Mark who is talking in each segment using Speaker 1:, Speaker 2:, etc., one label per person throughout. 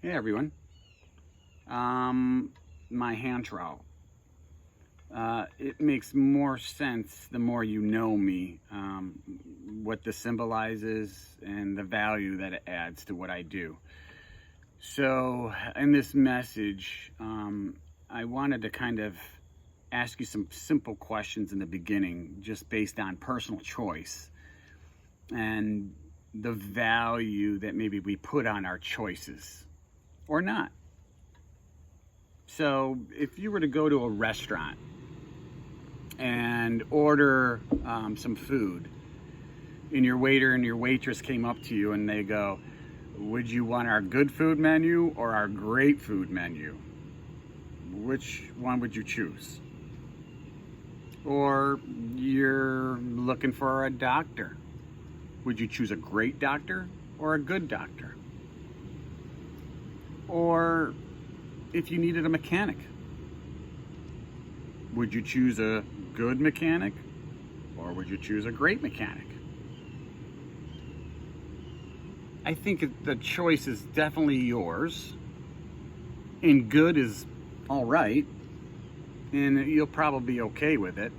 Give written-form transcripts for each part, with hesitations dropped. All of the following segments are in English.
Speaker 1: Hey everyone. My hand trowel. It makes more sense the more you know me, what this symbolizes and the value that it adds to what I do. So, in this message, I wanted to kind of ask you some simple questions in the beginning, just based on personal choice and the value that maybe we put on our choices or not. So, if you were to go to a restaurant and order some food, and your waiter and your waitress came up to you and they go, "Would you want our good food menu or our great food menu? Which one would you choose?" Or you're looking for a doctor. Would you choose a great doctor or a good doctor? Or if you needed a mechanic, would you choose a good mechanic or would you choose a great mechanic? I think the choice is definitely yours, and good is all right, and you'll probably be okay with it.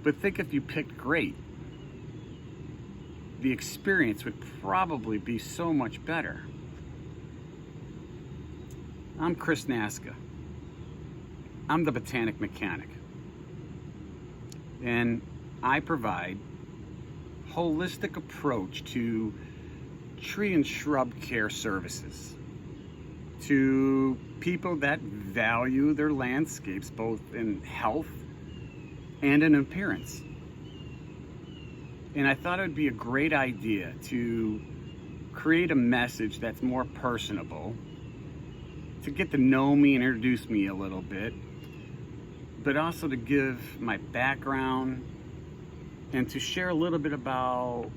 Speaker 1: But think if you picked great, the experience would probably be so much better. I'm Chris Naska. I'm the Botanic mechanic, and I provide holistic approach to tree and shrub care services to people that value their landscapes both in health and in appearance. And I thought it would be a great idea to create a message that's more personable, to get to know me and introduce me a little bit, but also to give my background and to share a little bit about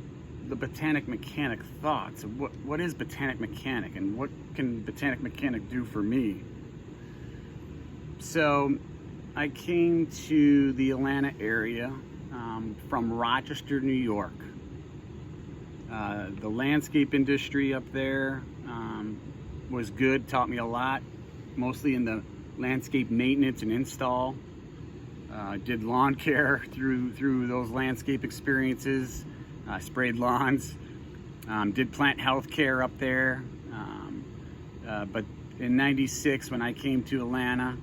Speaker 1: the Botanic Mechanic thoughts of what is Botanic Mechanic and what can Botanic Mechanic do for me. So I came to the Atlanta area from Rochester, New York. The landscape industry up there was good, taught me a lot, mostly in the landscape maintenance and install. Did lawn care through those landscape experiences, sprayed lawns, did plant health care up there. But in '96, when I came to Atlanta,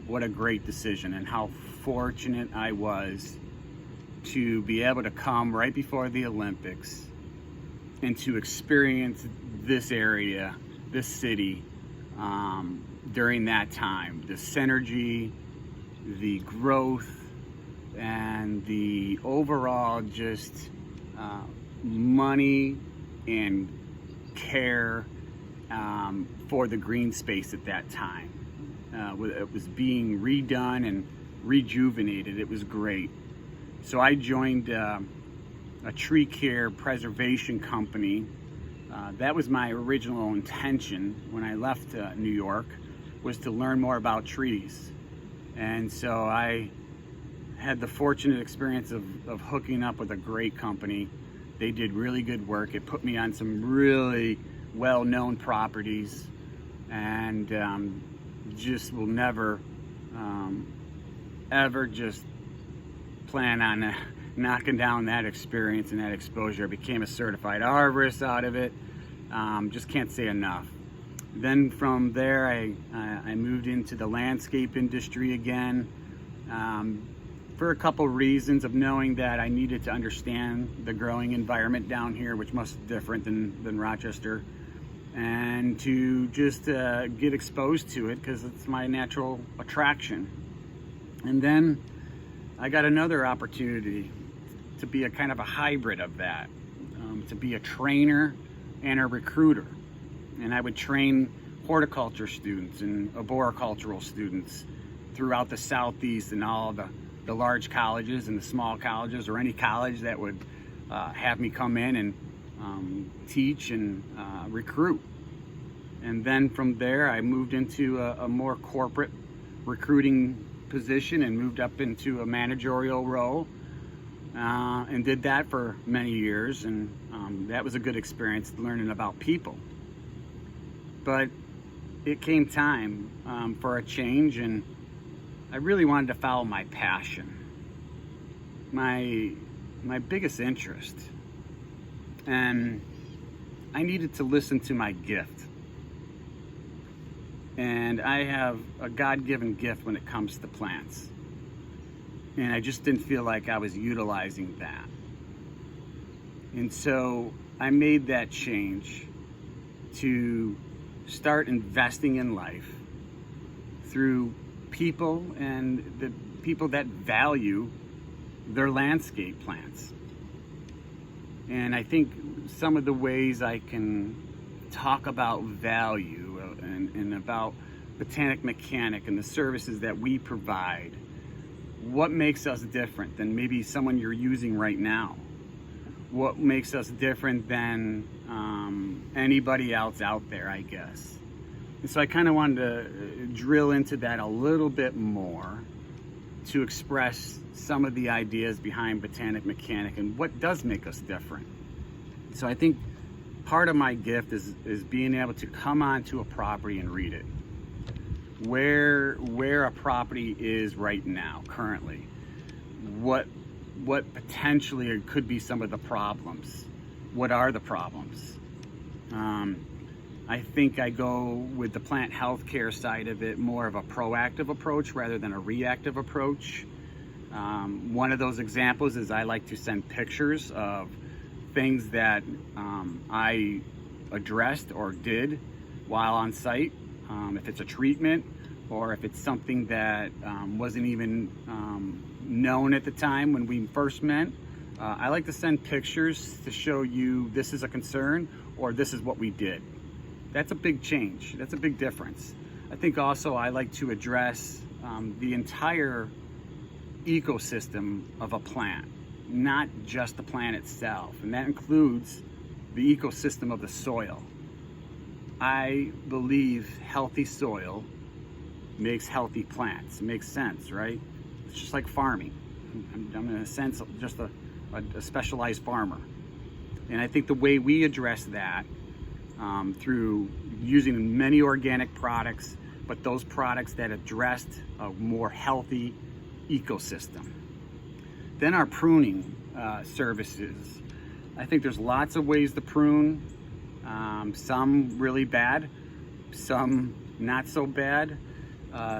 Speaker 1: what a great decision, and how fortunate I was to be able to come right before the Olympics and to experience this area, this city, during that time. The synergy, the growth, and the overall just money and care for the green space at that time. It was being redone and rejuvenated. It was great. So I joined a tree care preservation company. That was my original intention when I left New York, was to learn more about trees. And so I had the fortunate experience of hooking up with a great company. They did really good work. It put me on some really well-known properties, and just will never ever just plan on knocking down that experience and that exposure. I became a certified arborist out of it. Just can't say enough. Then from there, I moved into the landscape industry again, for a couple reasons of knowing that I needed to understand the growing environment down here, which must be different than Rochester, and to just get exposed to it because it's my natural attraction. And then I got another opportunity to be a kind of a hybrid of that, to be a trainer and a recruiter. And I would train horticulture students and arboricultural students throughout the Southeast and all the large colleges and the small colleges, or any college that would have me come in and teach and recruit. And then from there, I moved into a more corporate recruiting position and moved up into a managerial role, and did that for many years. And that was a good experience, learning about people. But it came time for a change, and I really wanted to follow my passion, my biggest interest, and I needed to listen to my gift. And I have a God-given gift when it comes to plants, and I just didn't feel like I was utilizing that. And so I made that change to start investing in life through people, and the people that value their landscape plants. And I think some of the ways I can talk about value and about Botanic Mechanic and the services that we provide, what makes us different than maybe someone you're using right now, what makes us different than anybody else out there, I guess. And so I kind of wanted to drill into that a little bit more to express some of the ideas behind Botanic Mechanic and what does make us different. So I think part of my gift is being able to come onto a property and read it. Where a property is right now, currently. What potentially could be some of the problems. What are the problems? I think I go with the plant healthcare side of it, more of a proactive approach rather than a reactive approach. One of those examples is I like to send pictures of things that I addressed or did while on site. If it's a treatment or if it's something that wasn't even known at the time when we first met, I like to send pictures to show you this is a concern or this is what we did. That's a big change. That's a big difference. I think also I like to address the entire ecosystem of a plant, not just the plant itself, and that includes the ecosystem of the soil. I believe healthy soil makes healthy plants. It makes sense, right? It's just like farming. I'm in a sense just a specialized farmer. And I think the way we address that through using many organic products, but those products that addressed a more healthy ecosystem. Then our pruning services. I think there's lots of ways to prune, some really bad, some not so bad.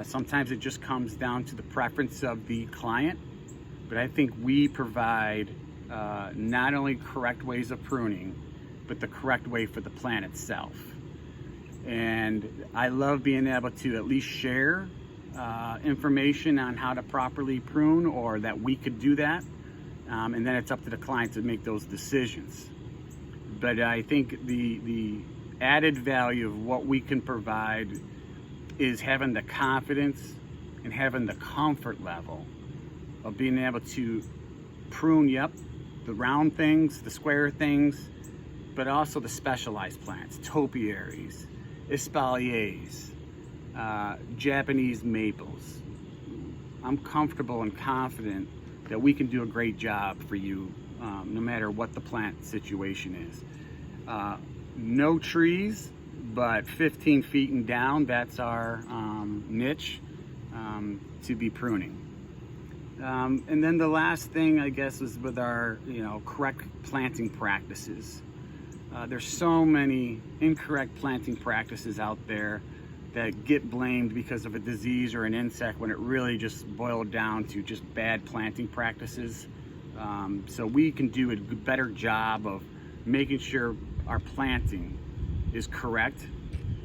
Speaker 1: Sometimes it just comes down to the preference of the client, but I think we provide not only correct ways of pruning, but the correct way for the plant itself. And I love being able to at least share information on how to properly prune, or that we could do that. And then it's up to the client to make those decisions. But I think the added value of what we can provide is having the confidence and having the comfort level of being able to prune, the round things, the square things, but also the specialized plants, topiaries, espaliers, Japanese maples. I'm comfortable and confident that we can do a great job for you, no matter what the plant situation is. No trees, but 15 feet and down, that's our niche to be pruning. And then the last thing, I guess, is with our correct planting practices. There's so many incorrect planting practices out there that get blamed because of a disease or an insect, when it really just boiled down to just bad planting practices. So we can do a better job of making sure our planting is correct.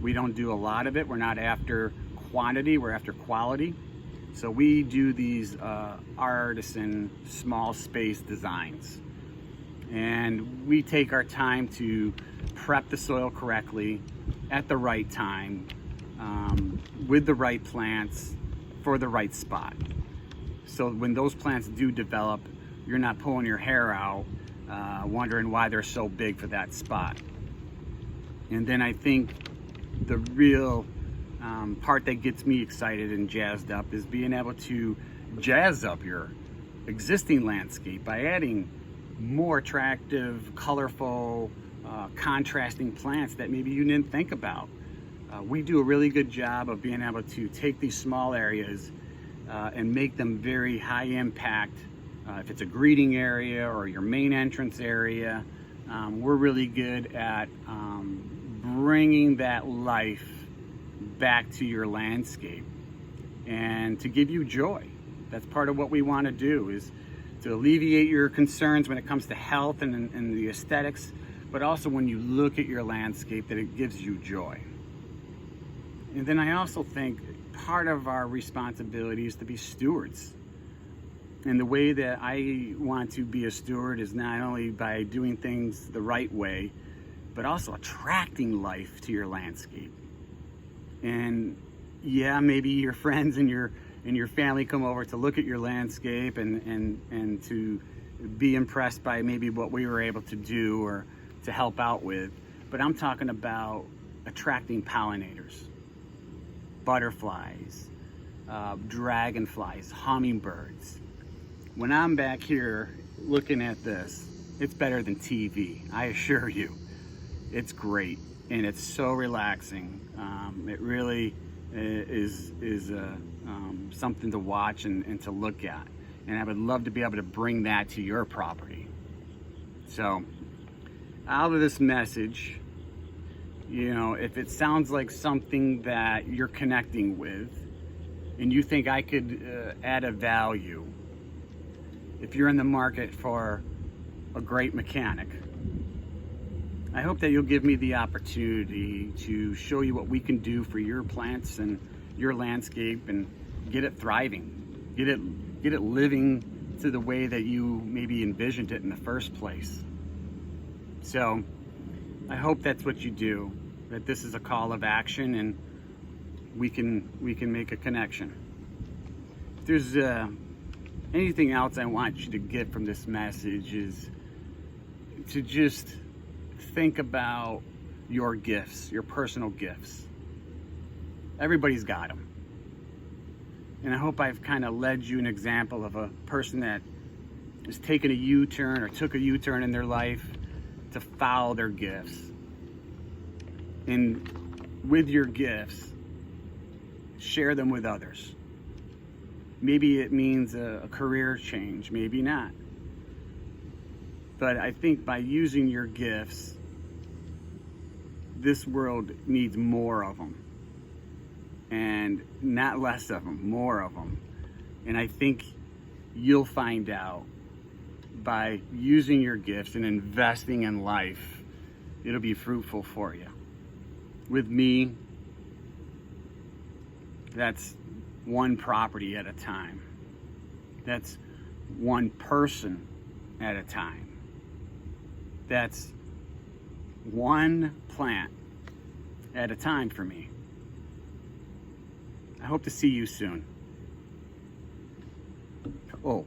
Speaker 1: We don't do a lot of it. We're not after quantity, we're after quality. So we do these artisan small space designs. And we take our time to prep the soil correctly at the right time, with the right plants for the right spot. So when those plants do develop, you're not pulling your hair out wondering why they're so big for that spot. And then I think the real part that gets me excited and jazzed up is being able to jazz up your existing landscape by adding more attractive, colorful, contrasting plants that maybe you didn't think about. We do a really good job of being able to take these small areas and make them very high impact. If it's a greeting area or your main entrance area, we're really good at bringing that life back to your landscape and to give you joy. That's part of what we want to do, is to alleviate your concerns when it comes to health and the aesthetics, but also when you look at your landscape, that it gives you joy. And then I also think part of our responsibility is to be stewards. And the way that I want to be a steward is not only by doing things the right way, but also attracting life to your landscape. And yeah, maybe your friends and your family come over to look at your landscape and to be impressed by maybe what we were able to do or to help out with. But I'm talking about attracting pollinators, butterflies, dragonflies, hummingbirds. When I'm back here looking at this, it's better than TV, I assure you. It's great, and it's so relaxing. It really is something to watch and to look at. And I would love to be able to bring that to your property. So, out of this message, you know, if it sounds like something that you're connecting with and you think I could add a value, if you're in the market for a great mechanic, I hope that you'll give me the opportunity to show you what we can do for your plants and your landscape and get it thriving, get it living to the way that you maybe envisioned it in the first place. So I hope that's what you do, that this is a call of action and we can make a connection. If there's anything else I want you to get from this message, is to just think about your gifts, your personal gifts. Everybody's got them. And I hope I've kind of led you an example of a person that has taken a U-turn or took a U-turn in their life to follow their gifts. And with your gifts, share them with others. Maybe it means a career change, maybe not. But I think by using your gifts, this world needs more of them. And not less of them, more of them. And I think you'll find out by using your gifts and investing in life, it'll be fruitful for you. With me, that's one property at a time. That's one person at a time. That's one plant at a time for me. I hope to see you soon. Oh,